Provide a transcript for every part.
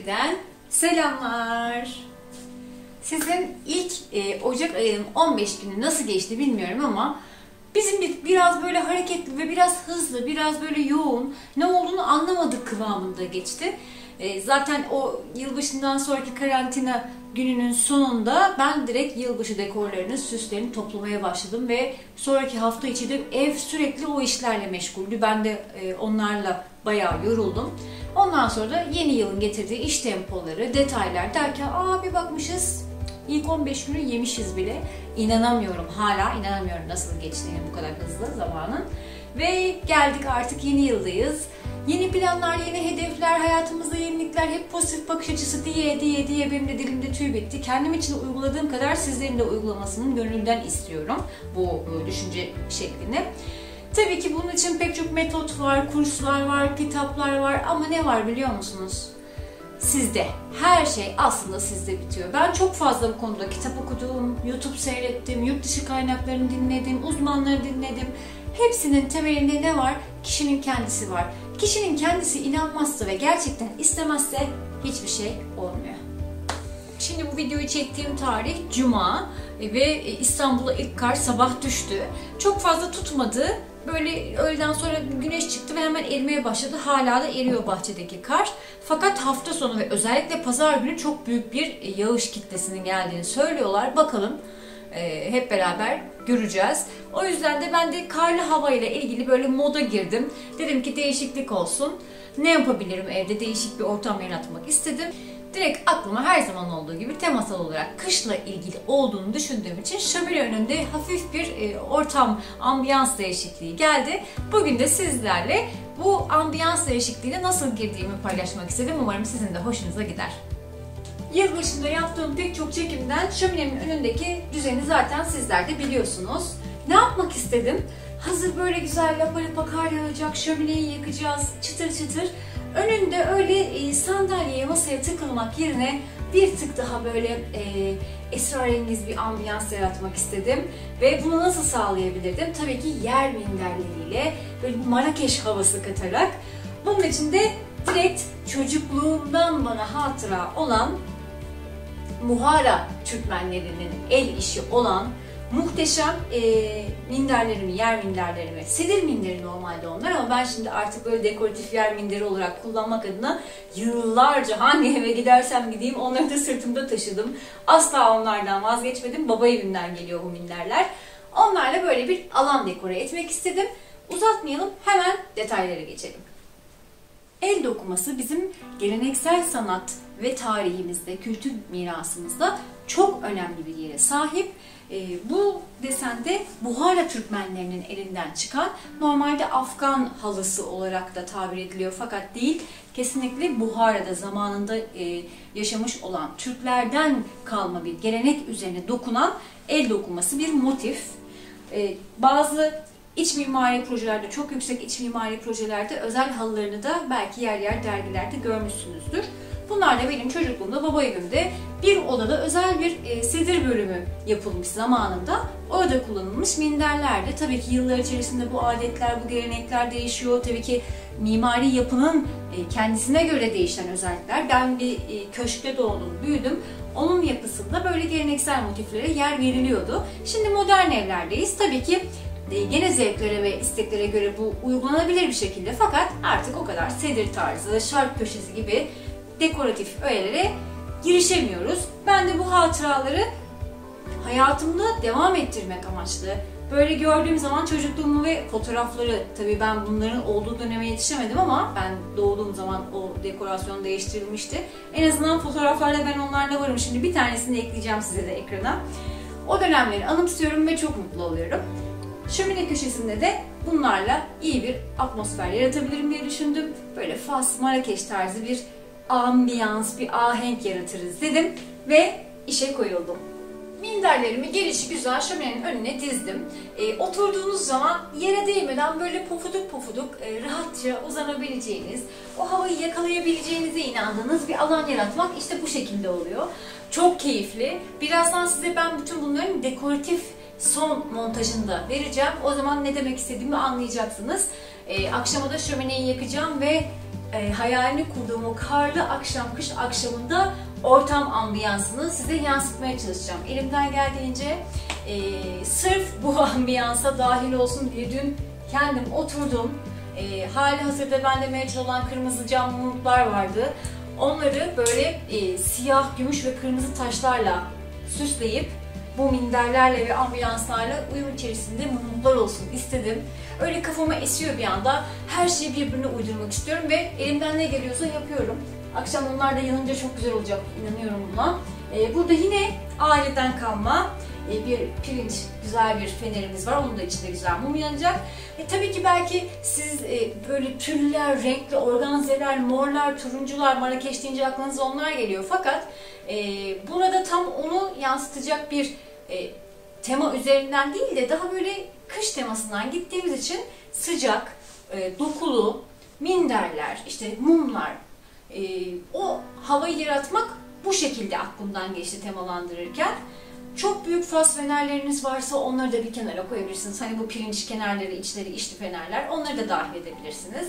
Şehir'den selamlar. Sizin ilk Ocak ayının 15 günü nasıl geçti bilmiyorum ama bizim biraz böyle hareketli ve biraz hızlı, biraz böyle yoğun, ne olduğunu anlamadık kıvamında geçti. Zaten o yılbaşından sonraki karantina gününün sonunda ben direkt yılbaşı dekorlarını, süslerini toplamaya başladım ve sonraki hafta içi de ev sürekli o işlerle meşguldü. Ben de onlarla bayağı yoruldum. Ondan sonra da yeni yılın getirdiği iş tempoları, detaylar derken bir bakmışız ilk 15 günü yemişiz bile. İnanamıyorum, hala inanamıyorum nasıl geçtiğini bu kadar hızlı zamanın. Ve geldik artık yeni yıldayız. Yeni planlar, yeni hedefler, hayatımızda yenilikler, hep pozitif bakış açısı diye benim de dilimde tüy bitti. Kendim için uyguladığım kadar sizlerin de uygulamasını gönülden istiyorum bu düşünce şeklini. Tabii ki bunun için pek çok metot var, kurslar var, kitaplar var ama ne var biliyor musunuz? Sizde. Her şey aslında sizde bitiyor. Ben çok fazla bu konuda kitap okudum, YouTube seyrettim, yurt dışı kaynaklarını dinledim, uzmanları dinledim. Hepsinin temelinde ne var? Kişinin kendisi var. Kişinin kendisi inanmazsa ve gerçekten istemezse hiçbir şey olmuyor. Şimdi bu videoyu çektiğim tarih Cuma ve İstanbul'a ilk kar sabah düştü. Çok fazla tutmadı. Böyle öğleden sonra güneş çıktı ve hemen erimeye başladı. Hala da eriyor bahçedeki kar. Fakat hafta sonu ve özellikle pazar günü çok büyük bir yağış kitlesinin geldiğini söylüyorlar. Bakalım hep beraber göreceğiz. O yüzden de ben de karlı havayla ilgili böyle moda girdim. Dedim ki değişiklik olsun. Ne yapabilirim evde? Değişik bir ortam yaratmak istedim. Direkt aklıma her zaman olduğu gibi temasal olarak kışla ilgili olduğunu düşündüğüm için şömine önünde hafif bir ortam, ambiyans değişikliği geldi. Bugün de sizlerle bu ambiyans değişikliğine nasıl girdiğimi paylaşmak istedim. Umarım sizin de hoşunuza gider. Yılbaşında yaptığım pek çok çekimden şöminenin önündeki düzeni zaten sizler de biliyorsunuz. Ne yapmak istedim? Hazır böyle güzel lapa lapa kar yağacak, şömineyi yakacağız, çıtır çıtır. Önünde öyle sandalyeye, masaya tıkılmak yerine bir tık daha böyle esrarengiz bir ambiyans yaratmak istedim. Ve bunu nasıl sağlayabilirdim? Tabii ki yer minderleriyle, böyle Marrakeş havası katarak. Bunun için de direkt çocukluğumdan bana hatıra olan Muhara Türkmenlerinin el işi olan muhteşem minderlerimi, yer minderlerimi, sedir minderi normalde onlar ama ben şimdi artık böyle dekoratif yer minderi olarak kullanmak adına yıllarca hangi eve gidersem gideyim onları da sırtımda taşıdım. Asla onlardan vazgeçmedim. Baba evinden geliyor bu minderler. Onlarla böyle bir alan dekore etmek istedim. Uzatmayalım, hemen detaylara geçelim. El dokuması bizim geleneksel sanat ve tarihimizde, kültür mirasımızda çok önemli bir yere sahip. Bu desende Buhara Türkmenlerinin elinden çıkan, normalde Afgan halısı olarak da tabir ediliyor fakat değil, kesinlikle Buhara'da zamanında yaşamış olan Türklerden kalma bir gelenek üzerine dokunan el dokuması bir motif. Bazı İç mimari projelerde, çok yüksek iç mimari projelerde özel halılarını da belki yer yer dergilerde görmüşsünüzdür. Bunlar da benim çocukluğumda baba evimde bir odada özel bir sedir bölümü yapılmış zamanında. Orada kullanılmış minderlerdi. Tabii ki yıllar içerisinde bu adetler, bu gelenekler değişiyor. Tabii ki mimari yapının kendisine göre değişen özellikler. Ben bir köşkte doğdum, büyüdüm. Onun yapısında böyle geleneksel motiflere yer veriliyordu. Şimdi modern evlerdeyiz. Tabii ki gene zevklere ve isteklere göre bu uygulanabilir bir şekilde fakat artık o kadar sedir tarzı, şark köşesi gibi dekoratif öğelere girişemiyoruz. Ben de bu hatıraları hayatımda devam ettirmek amaçlı böyle gördüğüm zaman çocukluğumu ve fotoğrafları, tabii ben bunların olduğu döneme yetişemedim ama ben doğduğum zaman o dekorasyon değiştirilmişti. En azından fotoğraflarda ben onlarla varım. Şimdi bir tanesini ekleyeceğim size de ekrana. O dönemleri anımsıyorum ve çok mutlu oluyorum. Şömine köşesinde de bunlarla iyi bir atmosfer yaratabilirim diye düşündüm. Böyle Fas, Marrakeş tarzı bir ambiyans, bir ahenk yaratırız dedim ve işe koyuldum. Minderlerimi gelişigüzel şöminenin önüne dizdim. Oturduğunuz zaman yere değmeden böyle pofuduk pofuduk rahatça uzanabileceğiniz, o havayı yakalayabileceğinize inandığınız bir alan yaratmak işte bu şekilde oluyor. Çok keyifli. Birazdan size ben bütün bunların dekoratif son montajını da vereceğim. O zaman ne demek istediğimi anlayacaksınız. Akşama da şömineyi yakacağım ve hayalini kurduğum o karlı akşam, kış akşamında ortam ambiyansını size yansıtmaya çalışacağım. Elimden geldiğince sırf bu ambiyansa dahil olsun diye dün kendim oturdum. Hali hazırda bende mevcut olan kırmızı cam mumluklar vardı. Onları böyle siyah, gümüş ve kırmızı taşlarla süsleyip bu minderlerle ve ambiyanslarla uyum içerisinde mumluklar olsun istedim. Öyle kafama esiyor bir anda. Her şeyi birbirine uydurmak istiyorum ve elimden ne geliyorsa yapıyorum. Akşam onlar da yanınca çok güzel olacak, inanıyorum buna. Burada yine aileden kalma bir pirinç, güzel bir fenerimiz var. Onun da içinde güzel mum yanacak. Tabii ki belki siz böyle tüller, renkli organzeler, morlar, turuncular, Marrakeş deyince aklınıza onlar geliyor. Fakat burada tam onu yansıtacak bir tema üzerinden değil de daha böyle kış temasından gittiğimiz için sıcak, dokulu, minderler, işte mumlar, o havayı yaratmak bu şekilde aklımdan geçti temalandırırken. Çok büyük fas fenerleriniz varsa onları da bir kenara koyabilirsiniz. Hani bu pirinç kenarları, içleri içli fenerler, onları da dahil edebilirsiniz.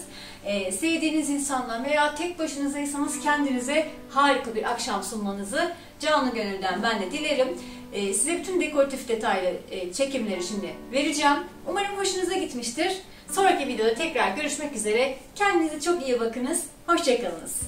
Sevdiğiniz insanla veya tek başınızaysanız kendinize harika bir akşam sunmanızı canı gönülden ben de dilerim. Size bütün dekoratif detaylı çekimleri şimdi vereceğim. Umarım hoşunuza gitmiştir. Sonraki videoda tekrar görüşmek üzere. Kendinize çok iyi bakınız. Hoşça kalınız.